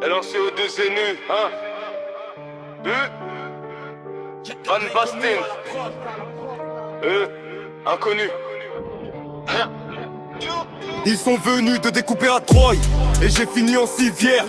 Elle en CO2 est nue, hein? Van Basten. Inconnu. Ils sont venus te découper à Troyes et j'ai fini en civière.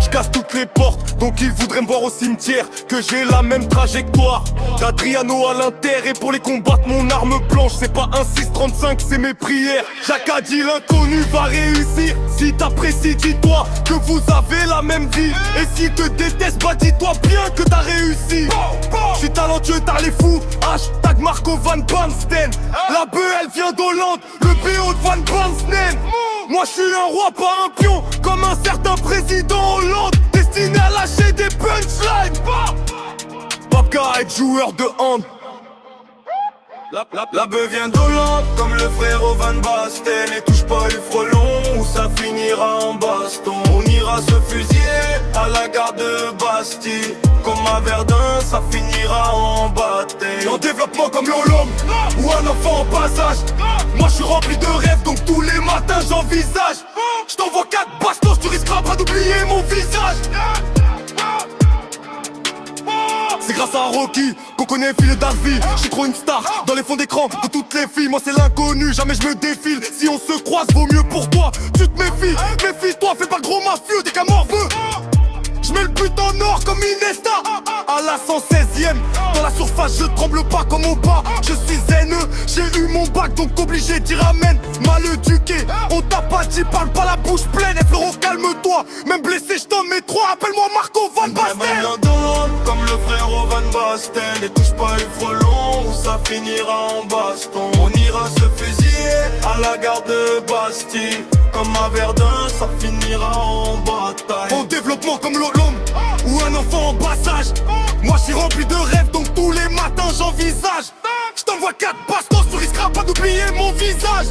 Je casse toutes les portes, donc ils voudraient me voir au cimetière. Que j'ai la même trajectoire d'Adriano à l'Inter. Et pour les combattre mon arme blanche, c'est pas un 6,35, c'est mes prières. Jacques a dit l'inconnu va réussir. Si t'apprécies, dis-toi que vous avez la même vie. Et s'ils te détestent, bah dis-toi bien que t'as réussi. J'suis talentueux, t'as les fous. Hashtag Marco Van Basten. La bœuf elle vient d'Hollande, le BO de Van Basten. Moi je suis un roi, pas un pion, comme un certain président Hollande, destiné à lâcher des punchlines. Papa est joueur de hand. La bœuf vient d'Hollande, comme le frérot Van Basten. Et touche pas les frelons, ou ça finira en baston. On ira se fusiller à la gare de Bastille. Comme à Verdun, ça finira en bataille. En développement comme l'Olom, ou un enfant en passage. Moi je suis rempli de rêves, donc tous les matins j'envisage. Je t'envoie 4 bastos, tu risqueras pas d'oublier mon visage. C'est grâce à Rocky qu'on connaît Phil Darby. J'suis trop une star dans les fonds d'écran de toutes les filles. Moi c'est l'inconnu, jamais je me défile. Si on se croise, vaut mieux pour toi. Tu te méfies, méfie-toi, fais pas le gros mafieux dès qu'un mort veut. J'mets le but en or comme Inesta. À la 116ème, dans la surface je tremble pas comme au pas. Je suis haineux, j'ai eu mon bac donc obligé d'y ramène. Mal éduqué, on t'a pas dit, parle pas la bouche pleine. Et frérot calme-toi, même blessé je t'en mets 3. Appelle-moi Marco Van Basten. Comme le frérot Van Basten. Et touche pas les frelons ou ça finira en baston. On ira se fusiller à la gare de Bastille. Comme à Verdun, ça finira en bataille. En développement comme l'Olom, ou un enfant en passage. Moi je suis rempli de rêves, donc tous les matins j'envisage. Je t'envoie 4 bastos, tu risqueras pas d'oublier mon visage.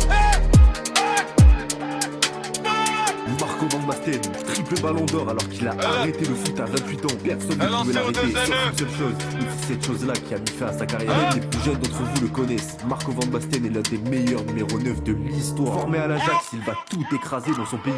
Marco Van Basten, triple ballon d'or alors qu'il a arrêté le foot à 28 ans. Personne ne pouvait l'arrêter, sauf une seule chose. Cette chose-là qui a mis fin à sa carrière. Même les plus jeunes d'entre vous le connaissent. Marco Van Basten est l'un des meilleurs numéro 9 de l'histoire. Formé à l'Ajax, il va tout écraser dans son pays.